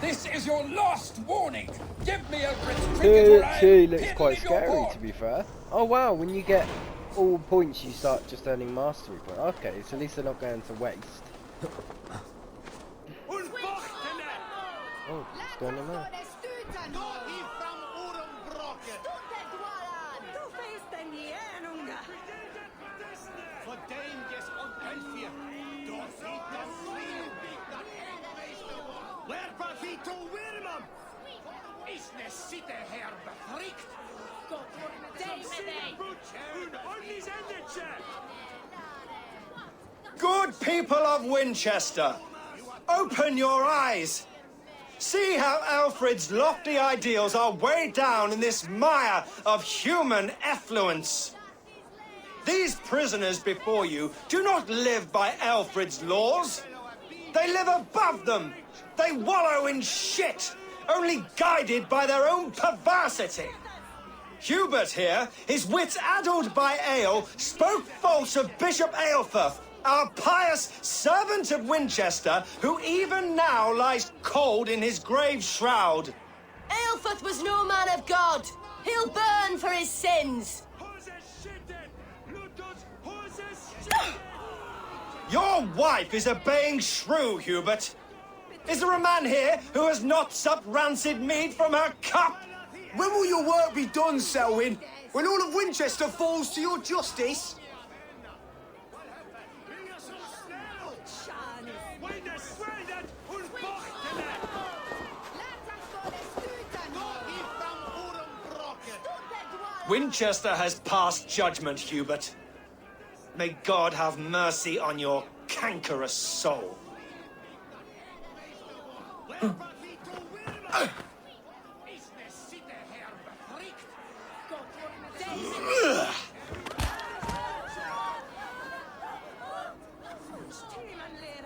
This is your last warning. Give me a trinket. She looks quite scary, to be fair. Oh wow, when you get all points, you start just earning mastery points. Okay, so at least they're not going to waste. Oh, what's going on there? Good people of Winchester, open your eyes. See how Alfred's lofty ideals are weighed down in this mire of human effluence. These prisoners before you do not live by Alfred's laws. They live above them. They wallow in shit, only guided by their own perversity. Hubert here, his wits addled by ale, spoke false of Bishop Aelfirth, our pious servant of Winchester, who even now lies cold in his grave shroud. Aelfirth was no man of God. He'll burn for his sins. Your wife is obeying shrew, Hubert. Is there a man here who has not supped rancid mead from her cup? When will your work be done, Selwyn? When all of Winchester falls to your justice? Winchester has passed judgment, Hubert. May God have mercy on your cankerous soul.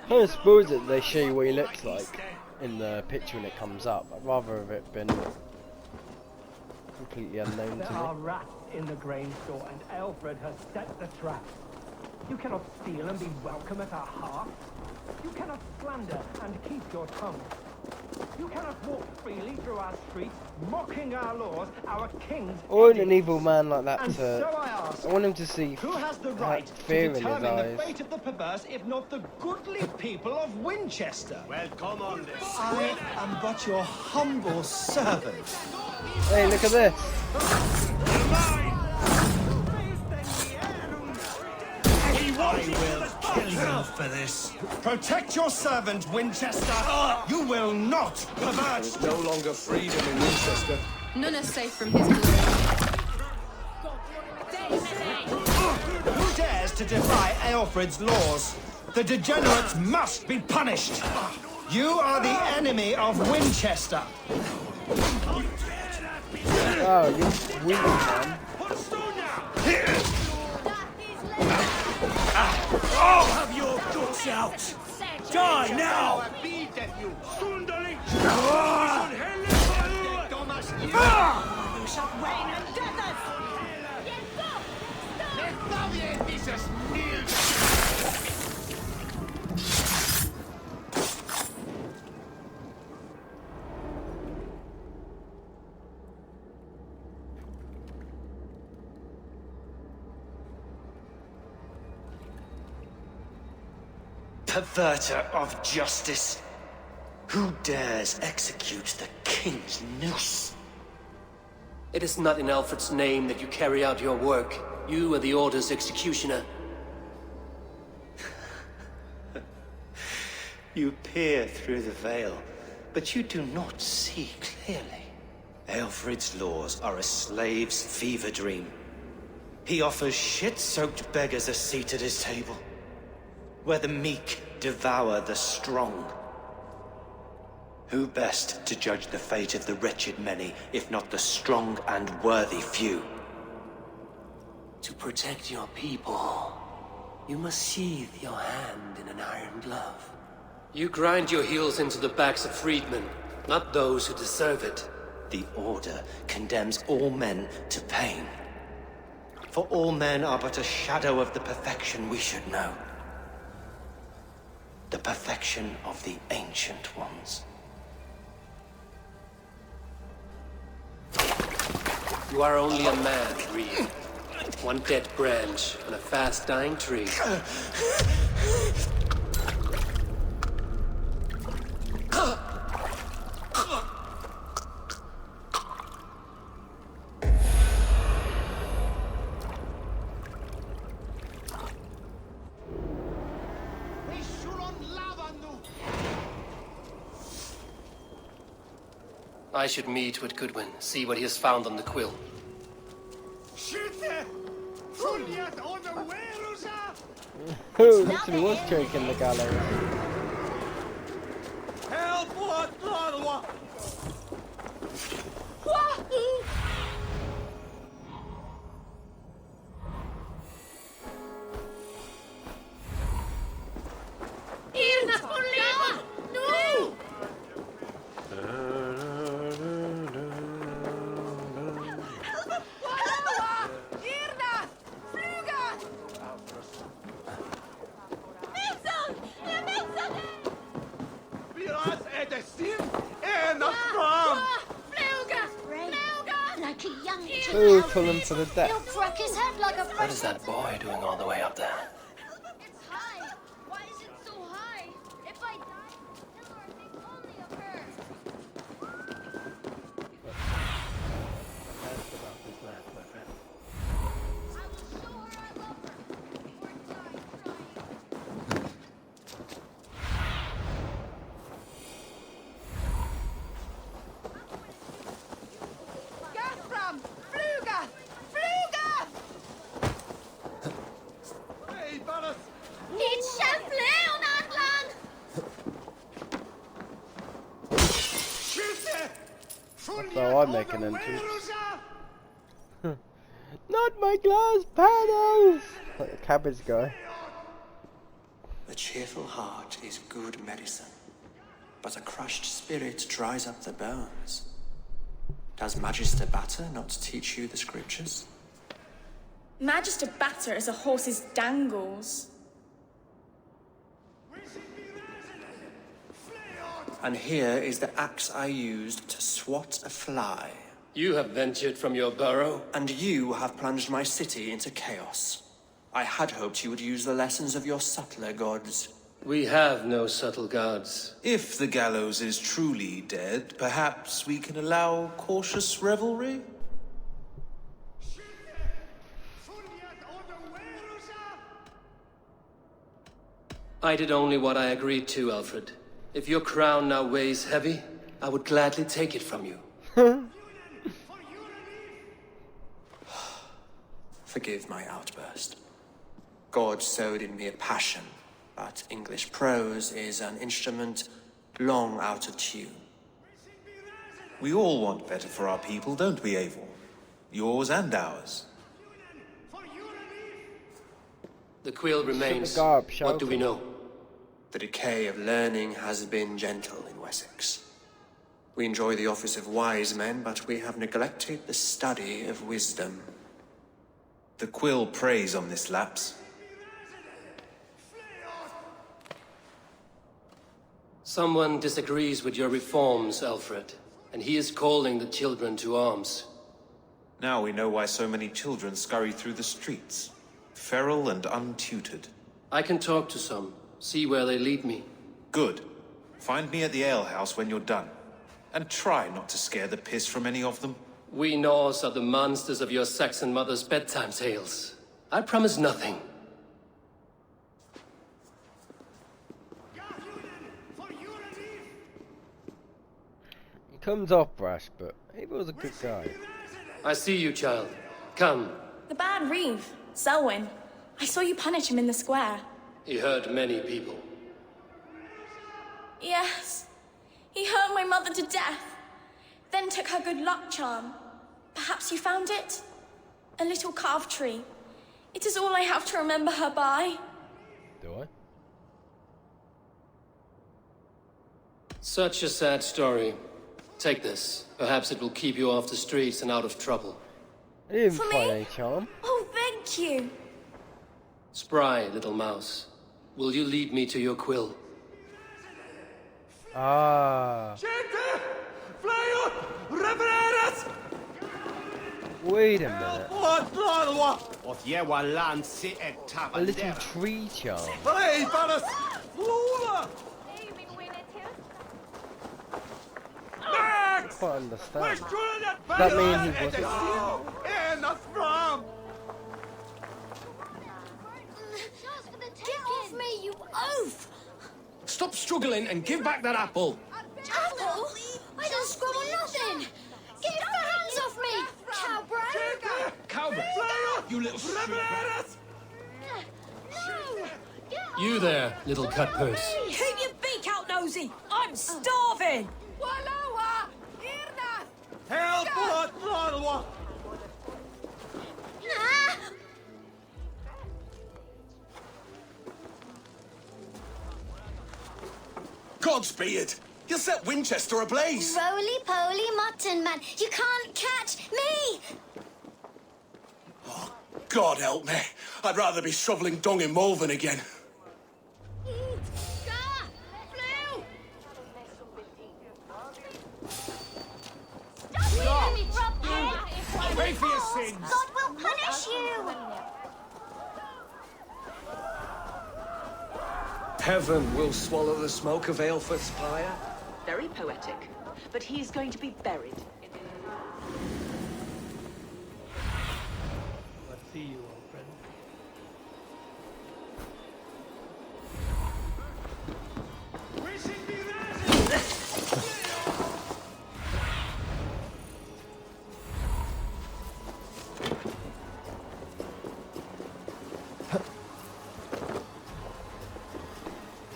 I suppose that they show you what he looks like in the picture when it comes up. I'd rather have it been completely unknown to me. There are rats in the grain store, and Alfred has set the trap. You cannot steal and be welcome at our hearth. You cannot slander and keep your tongue. You cannot walk freely through our streets, mocking our laws, our kings. I want an evil man like that And to... so I ask, I want him to see who has the right fear to in his determine eyes. the fate of the perverse, if not the goodly people of Winchester? Well, come on then. I am but your humble servant. Hey, look at this. I will kill you for this. Protect your servant, Winchester. You will not pervert. There's no longer freedom in Winchester. None are safe from his glory. Who dares to defy Aelfred's laws? The degenerates must be punished. You are the enemy of Winchester. Oh, you're weak, man. I'll have your guts out. Die now. Perverter of justice. Who dares execute the king's noose? It is not in Alfred's name that you carry out your work. You are the Order's executioner. You peer through the veil, but you do not see clearly. Alfred's laws are a slave's fever dream. He offers shit-soaked beggars a seat at his table, where the meek devour the strong. Who best to judge the fate of the wretched many, if not the strong and worthy few? To protect your people, you must sheathe your hand in an iron glove. You grind your heels into the backs of freedmen, not those who deserve it. The Order condemns all men to pain. For all men are but a shadow of the perfection we should know. The perfection of the ancient ones. You are only a man, Reed. One dead branch on a fast-dying tree. I should meet with Goodwin, see what he has found on the Quill. Who literally was choking the Gallows? Help! What? Ooh, pull him to the death. He'll crack his head like a What is that boy doing all the way up there? It's high. Why is it so high? If I die, Taylor thinks only of her. I will show her I love her. Or die trying. Gathram! Fluga! Fluga! It's Champlain on Atlan! So I make an entrance. Not my glass panels! Like the cabbage guy. The cheerful heart is good medicine, but a crushed spirit dries up the bones. Does Magister Batter not teach you the scriptures? Magister Batter is a horse's dangles. And here is the axe I used to swat a fly. You have ventured from your burrow? And you have plunged my city into chaos. I had hoped you would use the lessons of your subtler gods. We have no subtle gods. If the Gallows is truly dead, perhaps we can allow cautious revelry? I did only what I agreed to, Alfred. If your crown now weighs heavy, I would gladly take it from you. Forgive my outburst. God sowed in me a passion, but English prose is an instrument long out of tune. We all want better for our people, don't we, Eivor? Yours and ours. The Quill remains. Garb, What do we know? The decay of learning has been gentle in Wessex. We enjoy the office of wise men, but we have neglected the study of wisdom. The Quill preys on this lapse. Someone disagrees with your reforms, Alfred, and he is calling the children to arms. Now we know why so many children scurry through the streets, feral and untutored. I can talk to some, see where they lead me. Good. Find me at the alehouse when you're done. And try not to scare the piss from any of them. We Norse are the monsters of your Saxon mother's bedtime tales. I promise nothing. He comes off brash, but he was a good guy. I see you, child. Come. The bad Reeve, Selwyn. I saw you punish him in the square. He hurt many people. Yes. He hurt my mother to death. Then took her good luck charm. Perhaps you found it? A little carved tree. It is all I have to remember her by. Do I? Such a sad story. Take this. Perhaps it will keep you off the streets and out of trouble. I didn't For find me? any charm. Oh, thank you. Spry, little mouse. Will you lead me to your Quill? Ah. Wait a minute. A little tree charm. I can't understand. Does that mean he wasn't? Get off me, you oaf! Stop struggling and give back that apple. Apple? I don't scrabble nothing! Get your hands off me, cowbray! Cowboy, you little shit. No! You there, little cut purse. Keep your beak out, nosy! I'm starving! Ah! Godspeed! You'll set Winchester ablaze! Roly-poly mutton man, you can't catch me! Oh, God help me. I'd rather be shoveling dung in Malvern again. Scar! Flew! Stop me, Robhead! Pay for your sins. God will punish you! Heaven will swallow the smoke of Aelfred's pyre. Very poetic. But he's going to be buried. Let's see you, old friend.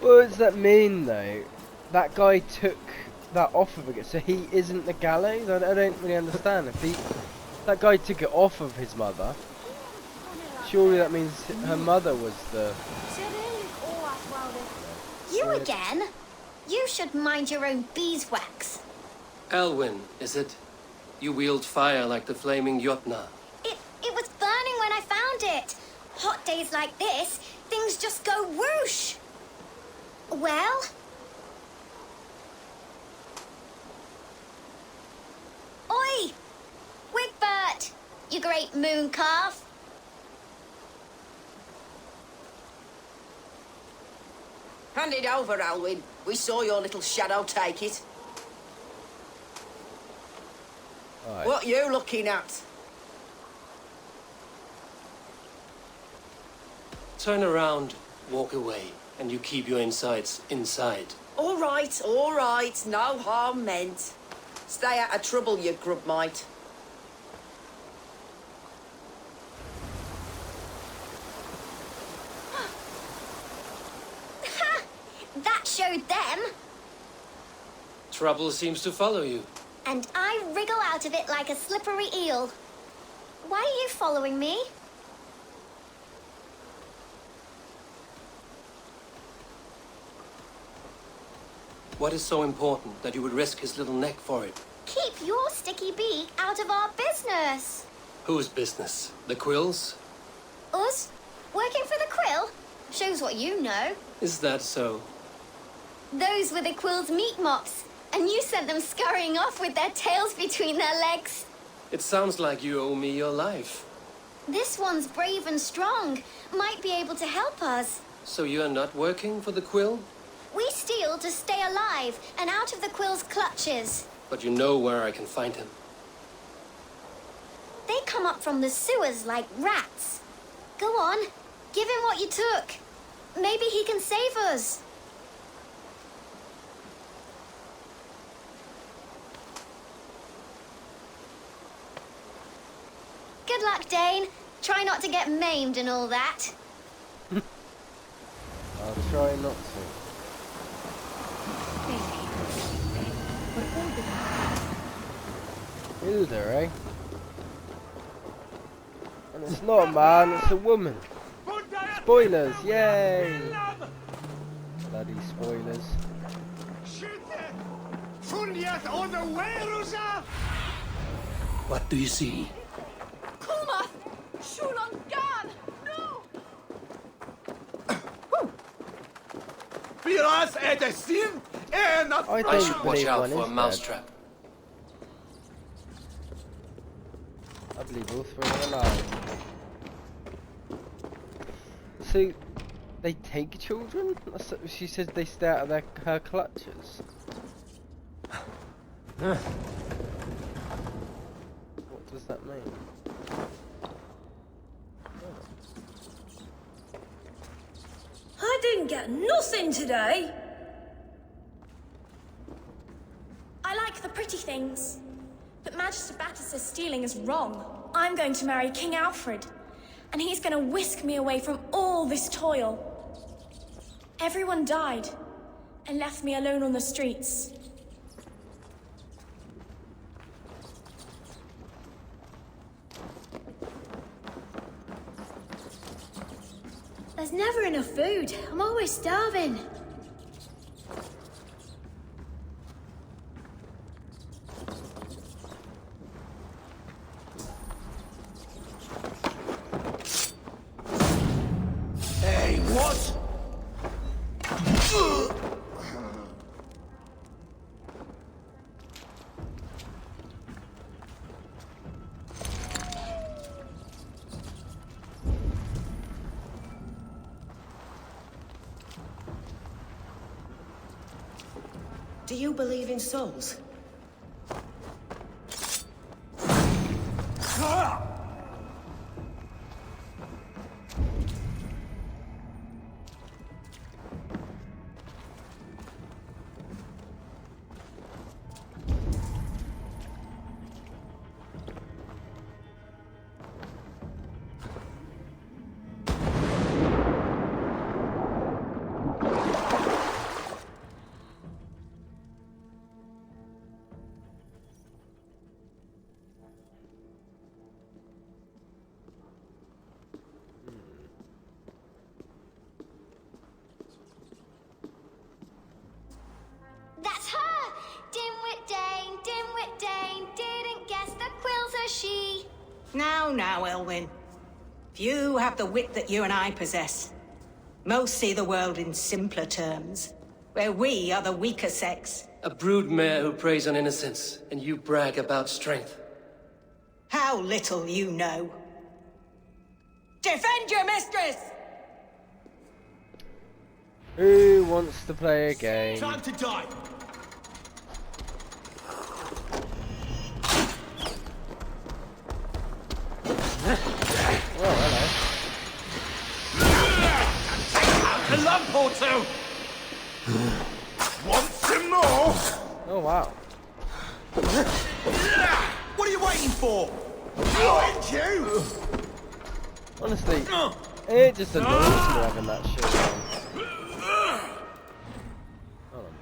What does that mean though? That guy took that off of it, so he isn't the Gallows? I don't really understand. If that guy took it off of his mother, surely that means her mother was the... You again? You should mind your own beeswax. Elwyn, is it? You wield fire like the flaming Jotna. It was burning when I found it. Hot days like this, things just go whoosh. Well? Oi! Wigbert! You great moon calf! Hand it over, Alwyn. We saw your little shadow take it. Right. What you looking at? Turn around, walk away, and you keep your insides inside. All right, no harm meant. Stay out of trouble, you grub mite. That showed them. Trouble seems to follow you. And I wriggle out of it like a slippery eel. Why are you following me? What is so important that you would risk his little neck for it? Keep your sticky beak out of our business. Whose business? The Quills? Us? Working for the Quill? Shows what you know. Is that so? Those were the Quill's meat mops, and you sent them scurrying off with their tails between their legs. It sounds like you owe me your life. This one's brave and strong. Might be able to help us. So you're not working for the Quill? We steal to stay alive and out of the Quill's clutches. But you know where I can find him. They come up from the sewers like rats. Go on, give him what you took. Maybe he can save us. Good luck, Dane. Try not to get maimed and all that. I'll try not to. Hilda, eh? And it's not a man, it's a woman. Spoilers, yay! Bloody spoilers. What do you see? Kuma! Shulan Gan! No! Firas et Sin, I should watch out for a mousetrap. I believe all three are alive. So, they take children? She says they stay out of her clutches. What does that mean? I didn't get nothing today. I like the pretty things, but Magister Batter says stealing is wrong. I'm going to marry King Alfred, and he's going to whisk me away from all this toil. Everyone died, and left me alone on the streets. There's never enough food. I'm always starving. Hey, what? Do you believe in souls? That's her! Dimwit Dane, didn't guess the Quill's a she. Now, Elwyn. Few have the wit that you and I possess. Most see the world in simpler terms, where we are the weaker sex. A broodmare who preys on innocence, and you brag about strength. How little you know. Defend your mistress! Who wants to play a game? Time to die. Oh, hello. A lump or two. Want some more? Oh, wow. What are you waiting for? Behind you! Honestly, it just annoys me having that shit on. Hold on.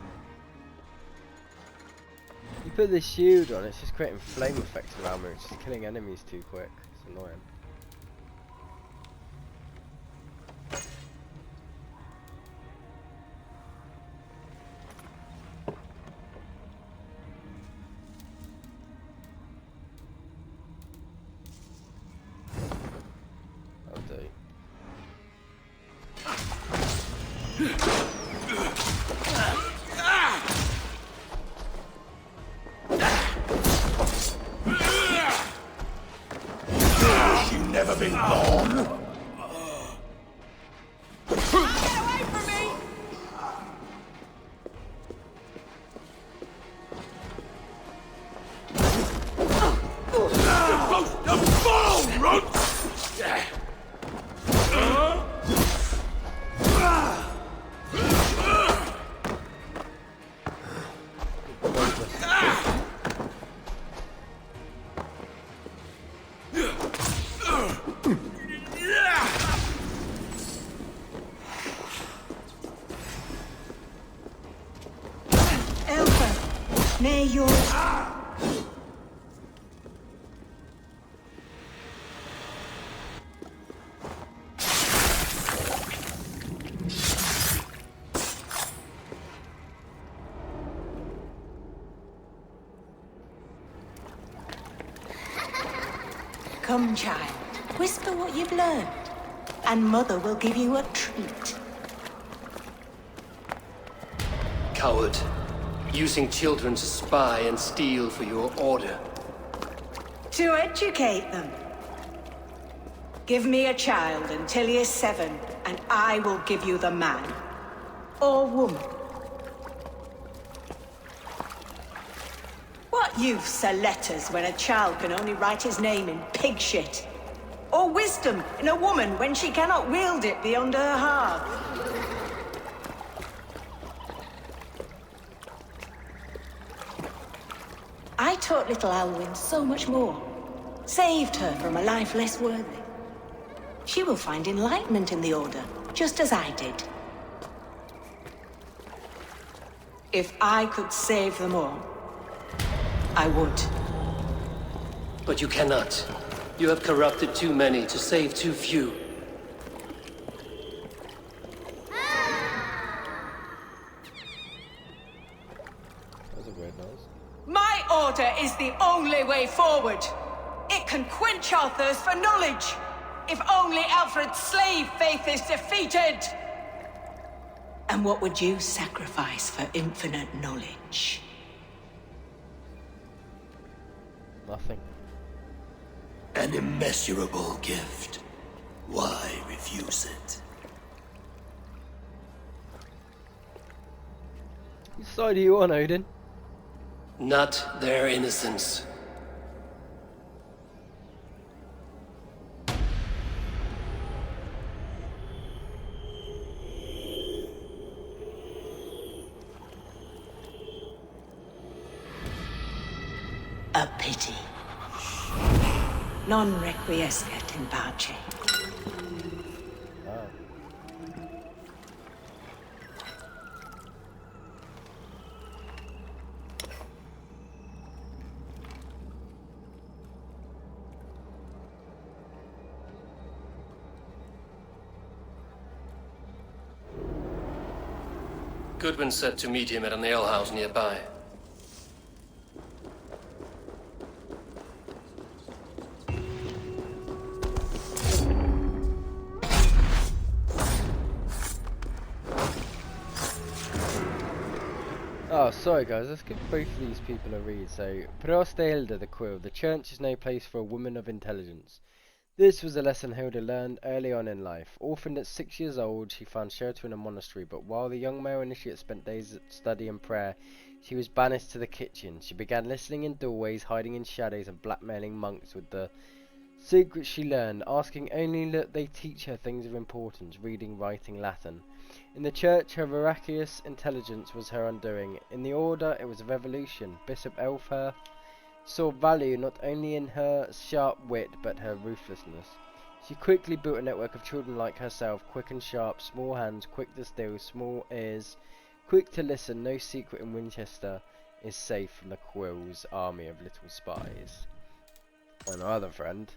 You put this shield on, it's just creating flame effects around me, it's just killing enemies too quick. It's annoying. You've never been born. May your... Come, child. Whisper what you've learned, and Mother will give you a treat. coward. Using children to spy and steal for your order. To educate them. Give me a child until he is 7, and I will give you the man. Or woman. What use are letters when a child can only write his name in pig shit? Or wisdom in a woman when she cannot wield it beyond her hearth? I taught little Alwyn so much more. Saved her from a life less worthy. She will find enlightenment in the Order, just as I did. If I could save them all, I would. But you cannot. You have corrupted too many to save too few. That's a weird noise. My order is the only way forward. It can quench our thirst for knowledge. If only Alfred's slave faith is defeated. And what would you sacrifice for infinite knowledge? Nothing. An immeasurable gift. Why refuse it? Which side are you on, Odin? Not their innocence. A pity. Non requiescat in pace. Oh. Goodwin said to meet him at an alehouse nearby. Oh, sorry guys, let's give both of these people a read. So, Proste Hilda the Quill, the church is no place for a woman of intelligence. This was a lesson Hilda learned early on in life. Orphaned at 6 years old, she found shelter in a monastery, but while the young male initiate spent days at study and prayer, she was banished to the kitchen. She began listening in doorways, hiding in shadows, and blackmailing monks with the secrets she learned, asking only that they teach her things of importance, reading, writing, Latin. In the church, her voracious intelligence was her undoing. In the order, it was a revolution. Bishop Elfher saw value not only in her sharp wit, but her ruthlessness. She quickly built a network of children like herself, quick and sharp, small hands, quick to steal, small ears, quick to listen. No secret in Winchester is safe from the Quill's army of little spies. And our other friend,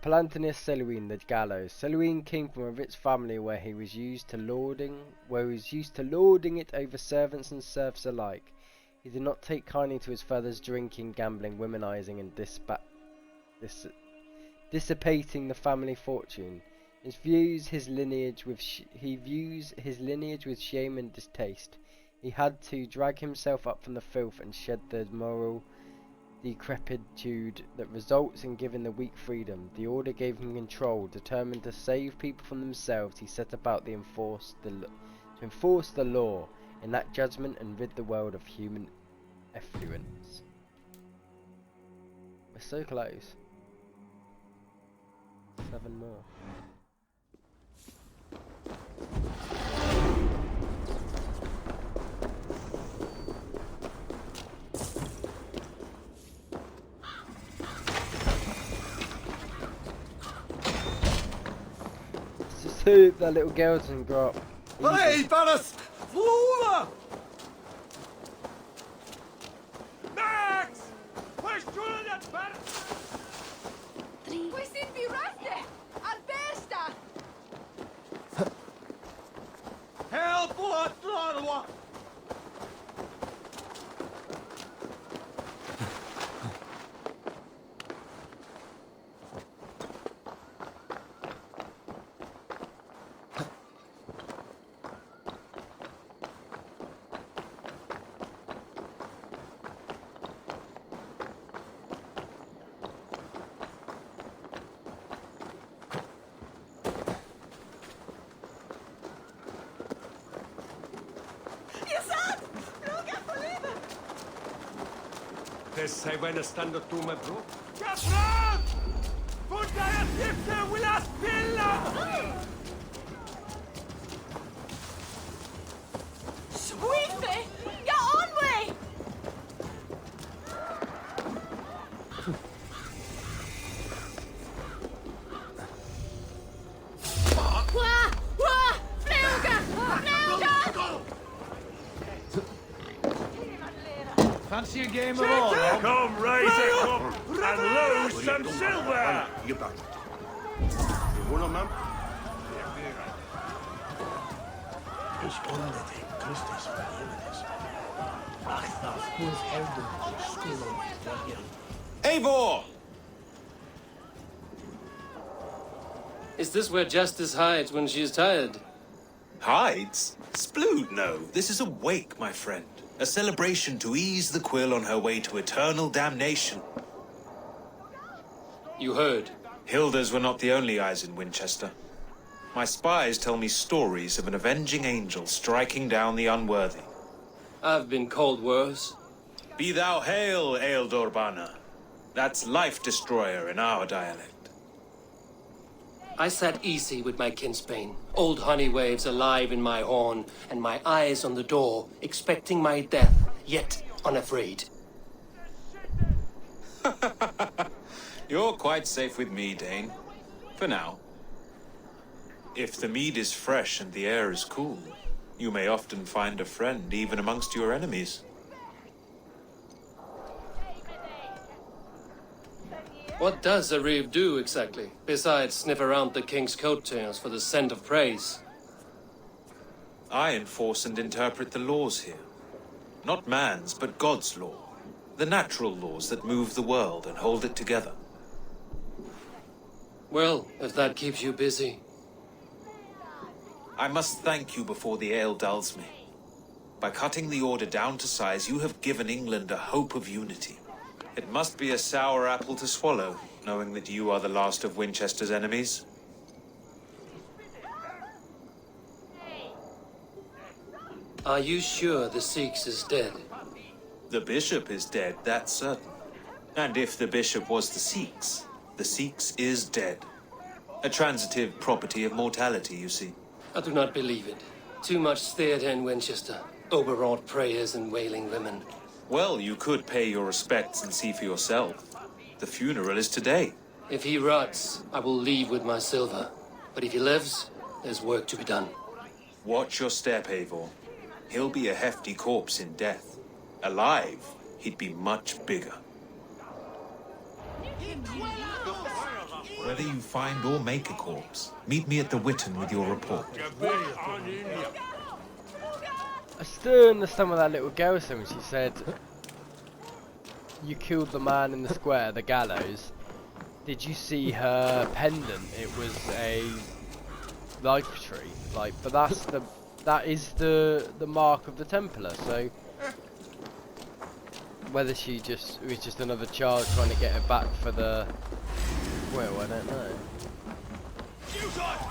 Palantinus Selwyn the Gallows. Selwyn came from a rich family where he was used to lording it over servants and serfs alike. He did not take kindly to his father's drinking, gambling, womanizing, and dissipating the family fortune. He views his lineage with shame and distaste. He had to drag himself up from the filth and shed the moral decrepitude that results in giving the weak freedom. The order gave him control. Determined to save people from themselves, he set about to enforce the law in that judgment and rid the world of human effluence. We're so close. 7 more. Just hope that little girl doesn't grow up. Hey, Paris! Flora! Max! Where's Julian, Paris? We sind wie Röste! Albersta! Help! What? Te sei bene stando tu, me bro? Capran! Puntare a Sifte Willa Spilla! Sweetie! Get on way! Wah! Wah! Fluga! Fluga! Fancy a game of all? Come, raise it up and lose some silver! You got it. Uno, man. Escóndete, Christus, Jimenez. Achthaf, who's held Eivor! Is this where Justice hides when she's tired? Hides? Splood, no. This is a wake, my friend. A celebration to ease the Quill on her way to eternal damnation. You heard. Hilda's were not the only eyes in Winchester. My spies tell me stories of an avenging angel striking down the unworthy. I've been called worse. Be thou hail, Ealdor Bana. That's Life Destroyer in our dialect. I sat easy with my kinsbane, old honey waves alive in my horn, and my eyes on the door, expecting my death, yet unafraid. You're quite safe with me, Dane. For now. If the mead is fresh and the air is cool, you may often find a friend even amongst your enemies. What does a reeve do exactly, besides sniff around the king's coattails for the scent of praise? I enforce and interpret the laws here. Not man's, but God's law. The natural laws that move the world and hold it together. Well, if that keeps you busy. I must thank you before the ale dulls me. By cutting the order down to size, you have given England a hope of unity. It must be a sour apple to swallow, knowing that you are the last of Winchester's enemies. Are you sure the Sikhs is dead? The bishop is dead, that's certain. And if the bishop was the Sikhs is dead. A transitive property of mortality, you see. I do not believe it. Too much theatre in Winchester. Overwrought prayers and wailing women. Well, you could pay your respects and see for yourself. The funeral is today. If he rots, I will leave with my silver. But if he lives, there's work to be done. Watch your step, Eivor. He'll be a hefty corpse in death. Alive, he'd be much bigger. Whether you find or make a corpse, meet me at the Witten with your report. I still understand what that little girl said when she said, you killed the man in the square, the gallows. Did you see her pendant? It was a life tree. Like, but that is the mark of the Templar. So whether it was just another child trying to get her back for the Quill, I don't know.